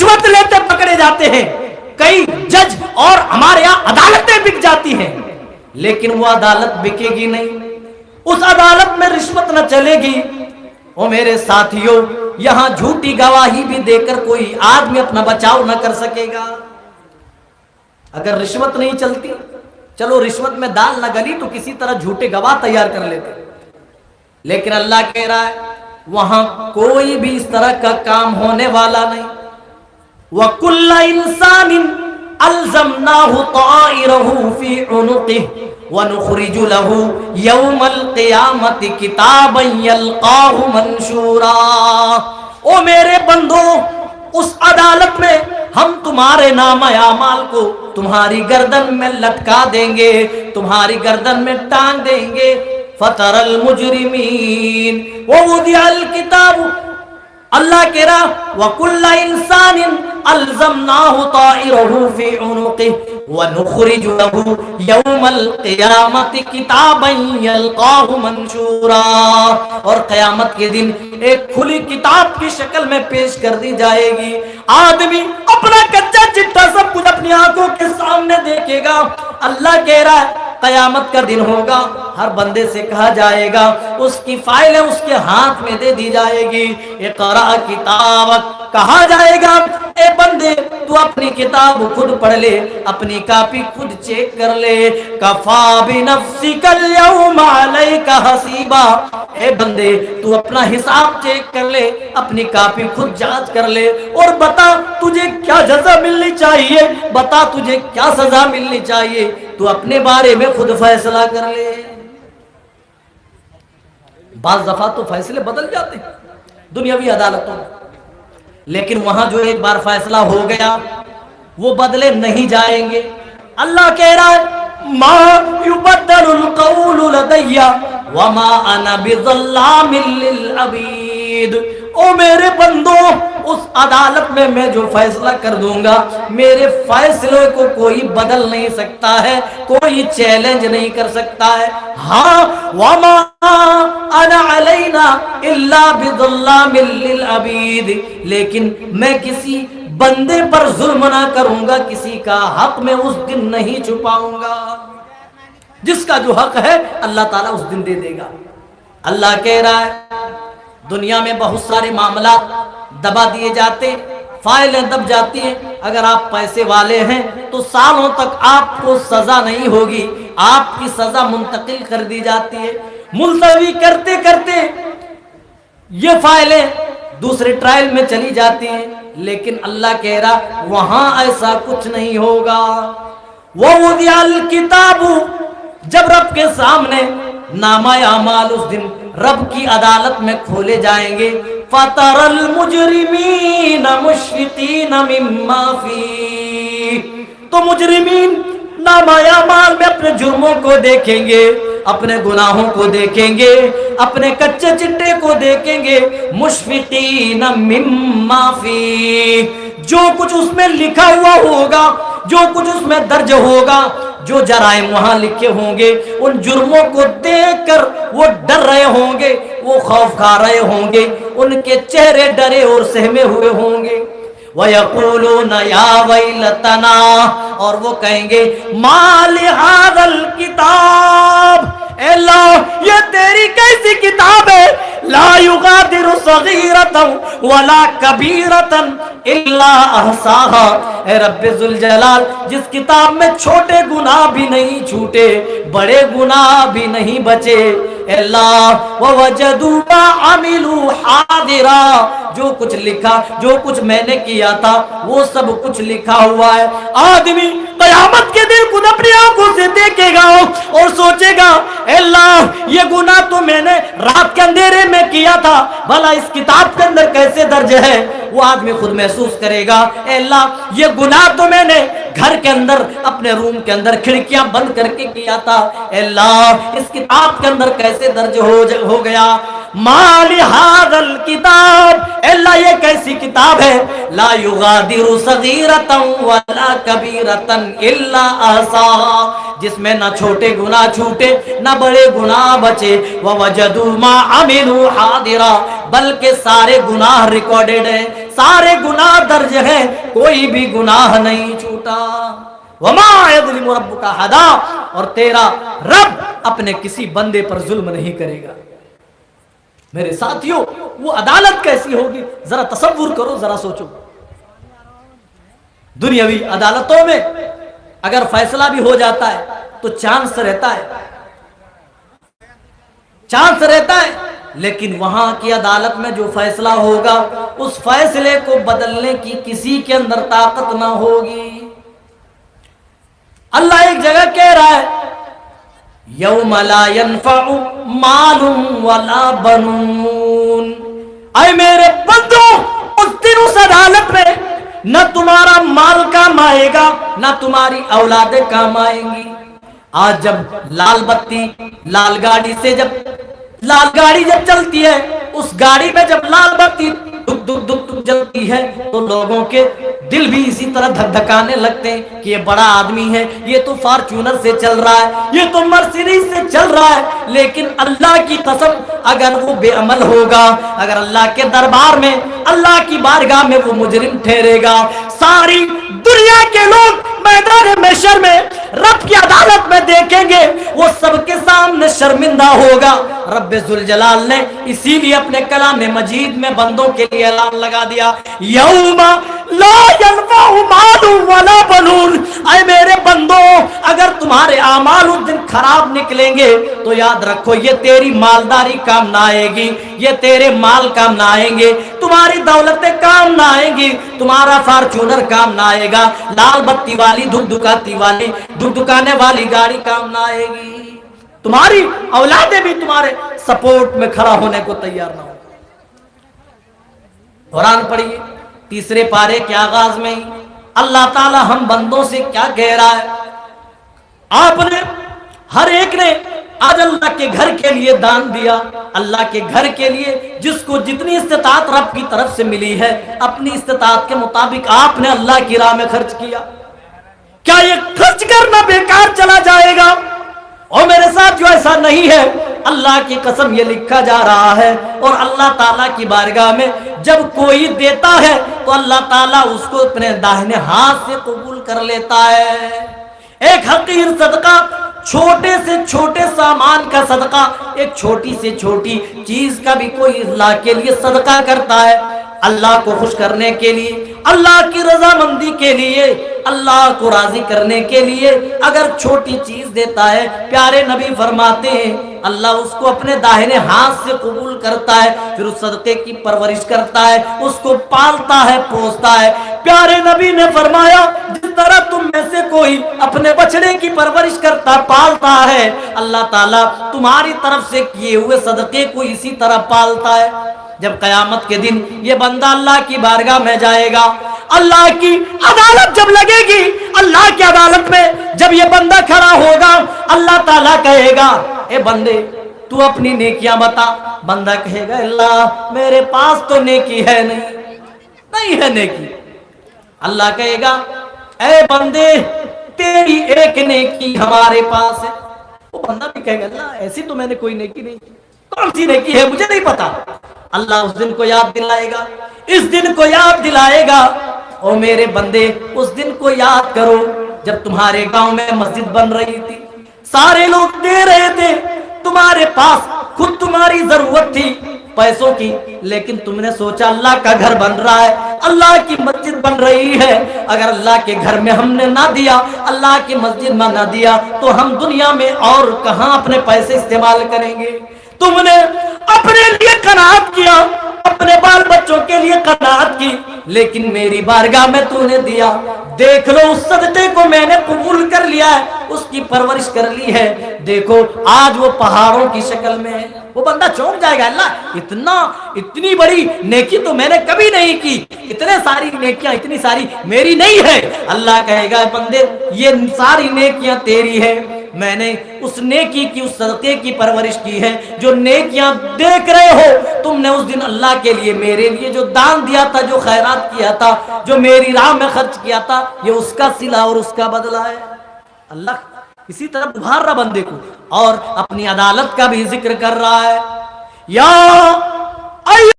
رشوت لیتے پکڑے جاتے ہیں، کئی جج اور ہمارے یہاں عدالتیں بک جاتی ہیں، لیکن وہ عدالت بکے گی نہیں، اس عدالت میں رشوت نہ چلے گی۔ او میرے ساتھیوں، یہاں جھوٹی گواہی بھی دے کر کوئی آدمی اپنا بچاؤ نہ کر سکے گا۔ اگر رشوت نہیں چلتی، چلو رشوت میں دال نہ گلی تو کسی طرح جھوٹے گواہ تیار کر لیتے، لیکن اللہ کہہ رہا ہے وہاں کوئی بھی اس طرح کا کام ہونے والا نہیں۔ وَكُلَّ إِنسَانٍ أَلْزَمْنَاهُ طَائِرَهُ فِي عُنُقِهِ وَنُخْرِجُ لَهُ يَوْمَ الْقِيَامَةِ كِتَابًا يَلْقَاهُ مَنشُورًا۔ او میرے بندو، اس عدالت میں ہم تمہارے نام اعمال کو تمہاری گردن میں لٹکا دیں گے، تمہاری گردن میں ٹانگ دیں گے۔ فَتَرَى الْمُجْرِمِينَ وَوُضِعَ الْكِتَابُ، اللہ کہہ رہا وَكُلَّ إِنسَانٍ أَلْزَمْنَاهُ طَائِرَهُ فِي عُنُقِهِ وَنُخْرِجُ لَهُ يَوْمَ الْقِيَامَةِ كِتَابًا يَلْقَاهُ مَنشُورًا، اور قیامت کے دن ایک کھلی کتاب کی شکل میں پیش کر دی جائے گی۔ آدمی اپنا کچا چٹا سب کچھ اپنی آنکھوں کے سامنے دیکھے گا۔ اللہ کہہ رہا ہے قیامت کا دن ہوگا، ہر بندے سے کہا جائے گا، اس کی فائلیں اس کے ہاتھ میں دے دی جائے گی۔ اقرا کتابک، کہا جائے گا اے بندے تو اپنی کتاب خود پڑھ لے، اپنی کاپی خود چیک کر لے۔ کفا بنفسک اليوم علیک حسیبا، اے بندے تو اپنا حساب چیک کر لے، اپنی کاپی خود جانچ کر لے، اور بتا تجھے کیا جزا ملنی چاہیے، بتا تجھے کیا سزا ملنی چاہیے، تو اپنے بارے میں خود فیصلہ کر لے۔ بعض دفعہ تو فیصلے بدل جاتے ہیں دنیاوی عدالتوں میں، لیکن وہاں جو ایک بار فیصلہ ہو گیا وہ بدلے نہیں جائیں گے۔ اللہ کہہ رہا ہے ما یبدل القول لدی وما انا بظلام للعبید۔ او میرے بندو، اس عدالت میں میں جو فیصلہ کر دوں گا، میرے فیصلے کو کوئی بدل نہیں سکتا ہے، کوئی چیلنج نہیں کر سکتا ہے۔ ہاں وما انا علینا الا بظلام للعبید، لیکن میں کسی بندے پر ظلم نہ کروں گا، کسی کا حق میں اس دن نہیں چھپاؤں گا۔ جس کا جو حق ہے اللہ تعالیٰ اس دن دے دے گا۔ اللہ کہہ رہا ہے دنیا میں بہت سارے معاملات دبا دیے جاتے، فائلیں دب جاتی ہیں۔ اگر آپ پیسے والے ہیں تو سالوں تک آپ کو سزا نہیں ہوگی، آپ کی سزا منتقل کر دی جاتی ہے۔ ملتوی کرتے کرتے یہ فائلیں دوسرے ٹرائل میں چلی جاتی ہیں، لیکن اللہ کہہ رہا وہاں ایسا کچھ نہیں ہوگا۔ وَوُضِعَ الْكِتَابُ، جب رب کے سامنے نامہ اعمال اس دن رب کی عدالت میں کھولے جائیں گے، فَتَرَى الْمُجْرِمِينَ مُشْفِقِينَ مِمَّا فِيهِ، تو مجرمین نامہ اعمال میں اپنے جرموں کو دیکھیں گے، اپنے گناہوں کو دیکھیں گے، اپنے کچے چٹے کو دیکھیں گے۔ مشفقین مما فیہ، جو کچھ اس میں لکھا ہوا ہوگا، جو کچھ اس میں درج ہوگا، جو جرائم وہاں لکھے ہوں گے، ان جرموں کو دیکھ کر وہ ڈر رہے ہوں گے، وہ خوف کھا رہے ہوں گے، ان کے چہرے ڈرے اور سہمے ہوئے ہوں گے۔ وَيَقُولُونَ يَا وَيْلَتَنَا، اور وہ کہیں گے مَا لِهَذَا الْكِتَابِ، اے اللہ یہ تیری کیسی کتاب ہے، لا یغادر صغیرة ولا کبیرة الا احصاها، اے رب ذوالجلال جس کتاب میں چھوٹے گناہ بھی نہیں چھوٹے، بڑے گناہ بھی نہیں بچے۔ اے اللہ وَوَجَدُوا مَا عَمِلُوا حَاضِرًا، جو کچھ لکھا، جو کچھ میں نے کیا تھا وہ سب کچھ لکھا ہوا ہے۔ آدمی قیامت کے دن خود اپنی آنکھوں سے دیکھے گا اور سوچے گا اے اللہ یہ گناہ تو میں نے رات کے اندھیرے میں کیا تھا، بھلا اس کتاب کے اندر کیسے درج ہے؟ وہ آدمی خود محسوس کرے گا اے اللہ یہ گناہ تو میں نے گھر کے اندر اپنے روم کے اندر کھڑکیاں بند کر کے کیا تھا، اے اللہ اس کتاب کے اندر کیسے درج ہو گیا؟ مَا لِهَذَا الْكِتَابِ، اے اللہ یہ کیسی کتاب ہے، لا یغادر صغیرۃ ولا کبیرۃ الا احصاها، جس میں نہ چھوٹے گناہ چھوٹے نہ بڑے گناہ بچے، ووجدوا ما عملوا حاضرا، بلکہ سارے گناہ ریکارڈڈ ہیں، سارے گناہ درج ہیں، کوئی بھی گناہ نہیں چھوٹا۔ وما یظلم ربک احدا، اور تیرا رب اپنے کسی بندے پر ظلم نہیں کرے گا۔ میرے ساتھیوں، وہ عدالت کیسی ہوگی ذرا تصور کرو، ذرا سوچو۔ دنیاوی عدالتوں میں اگر فیصلہ بھی ہو جاتا ہے تو چانس رہتا ہے، چانس رہتا ہے، لیکن وہاں کی عدالت میں جو فیصلہ ہوگا اس فیصلے کو بدلنے کی کسی کے اندر طاقت نہ ہوگی۔ اللہ ایک جگہ کہہ رہا ہے یوم لا ينفع مال ولا بنون، اے میرے بندو اس دن اس عدالت میں نہ تمہارا مال کام آئے گا نہ تمہاری اولادیں کام آئیں گی۔ آج جب لال بتی، لال گاڑی سے جب لال گاڑی جب چلتی ہے، اس گاڑی میں جب لال بتی دک دک دک دک جلتی ہے تو لوگوں کے دل بھی اسی طرح دھک دھکانے لگتے ہیں کہ یہ بڑا آدمی ہے، یہ تو فارچونر سے چل رہا ہے، یہ تو مرسیڈیز سے چل رہا ہے۔ لیکن اللہ کی قسم اگر وہ بے عمل ہوگا، اگر اللہ کے دربار میں، اللہ کی بارگاہ میں وہ مجرم ٹھہرے گا، ساری دنیا کے لوگ میدان محشر میں رب کی عدالت میں دیکھیں گے، وہ سب کے سامنے شرمندہ ہوگا۔ رب ذوالجلال نے اسی لیے اپنے کلام مجید میں بندوں کے لیے اعلان لگا دیا یوم لا ينفع مال ولا بنون، اے میرے بندو اگر تمہارے اعمال اس دن خراب نکلیں گے تو یاد رکھو یہ تیری مالداری کام نہ آئے گی، یہ تیرے مال کام نہ آئیں گے، تمہاری دولتیں کام نہ آئیں گی، تمہارا فارچونر کام نہ آئے گا، لال بتی والی دھک دھکاتی والی دھک دھکانے والی گاڑی کام نہ آئے گی، تمہاری اولادیں بھی تمہارے سپورٹ میں کھڑا ہونے کو تیار نہ ہو۔ قرآن پڑھیے تیسرے پارے کے آغاز میں ہی اللہ تعالی ہم بندوں سے کیا کہہ رہا ہے؟ آپ نے ہر ایک نے آج اللہ کے گھر کے لیے دان دیا، اللہ کے گھر کے لیے جس کو جتنی استطاعت رب کی طرف سے ملی ہے اپنی استطاعت کے مطابق آپ نے اللہ کی راہ میں خرچ کیا۔ کیا یہ خرچ کرنا بیکار چلا جائے گا؟ اور میرے ساتھ جو ایسا نہیں ہے، اللہ کی قسم یہ لکھا جا رہا ہے، اور اللہ تعالیٰ کی بارگاہ میں جب کوئی دیتا ہے تو اللہ تعالیٰ اس کو اپنے داہنے ہاتھ سے قبول کر لیتا ہے۔ ایک حقیر صدقہ، چھوٹے سے چھوٹے سامان کا صدقہ، ایک چھوٹی سے چھوٹی چیز کا بھی کوئی اللہ کے لیے صدقہ کرتا ہے، اللہ کو خوش کرنے کے لیے، اللہ کی رضامندی کے لیے، اللہ کو راضی کرنے کے لیے اگر چھوٹی چیز دیتا ہے، پیارے نبی فرماتے ہیں اللہ اس کو اپنے داہنے ہاتھ سے قبول کرتا ہے، پھر اس صدقے کی پرورش کرتا ہے، اس کو پالتا ہے، پوستا ہے۔ پیارے نبی نے فرمایا جس طرح تم میں سے کوئی اپنے بچڑے کی پرورش کرتا پالتا ہے، اللہ تعالیٰ تمہاری طرف سے کیے ہوئے صدقے کو اسی طرح پالتا ہے۔ جب قیامت کے دن یہ بندہ اللہ کی بارگاہ میں جائے گا، اللہ کی عدالت جب لگے گی، اللہ کی عدالت میں جب یہ بندہ کھڑا ہوگا، اللہ تعالیٰ کہے گا اے بندے تو اپنی نیکیاں بتا۔ بندہ کہے گا اللہ میرے پاس تو نیکی ہے نہیں ہے نیکی۔ اللہ کہے گا اے بندے تیری ایک نیکی ہمارے پاس ہے۔ وہ بندہ بھی کہے گا اللہ ایسی تو میں نے کوئی نیکی نہیں کی، کون سی نیکی ہے مجھے نہیں پتا۔ اللہ اس دن کو یاد دلائے گا، اس دن کو یاد دلائے گا، او میرے بندے اس دن کو یاد کرو جب تمہارے گاؤں میں مسجد بن رہی تھی، سارے لوگ دے رہے تھے، تمہارے پاس خود تمہاری ضرورت تھی پیسوں کی، لیکن تم نے سوچا اللہ کا گھر بن رہا ہے، اللہ کی مسجد بن رہی ہے، اگر اللہ کے گھر میں ہم نے نہ دیا، اللہ کی مسجد میں نہ دیا تو ہم دنیا میں اور کہاں اپنے پیسے استعمال کریں گے؟ تم نے اپنے لیے قناعت کیا، اپنے بال بچوں کے لیے قناعت کی، لیکن میری بارگاہ میں تو نے دیا، دیکھ لو اس صدقے کو میں نے قبول کر لیا ہے، اس کی پرورش کر لی ہے، دیکھو آج وہ پہاڑوں کی شکل میں ہے۔ وہ بندہ چونک جائے گا اللہ اتنی بڑی نیکی تو میں نے کبھی نہیں کی، اتنے ساری نیکیاں اتنی ساری میری نہیں ہے۔ اللہ کہے گا بندے یہ ساری نیکیاں تیری ہے، میں نے اس نیکی کی، اس صدقے کی پرورش کی ہے جو نیکیاں دیکھ رہے ہو تم نے اس دن اللہ کے لیے، میرے لیے جو دان دیا تھا، جو خیرات کیا تھا، جو میری راہ میں خرچ کیا تھا، یہ اس کا صلہ اور اس کا بدلہ ہے۔ اللہ اسی طرح ابھار رہا بندے کو اور اپنی عدالت کا بھی ذکر کر رہا ہے۔ یا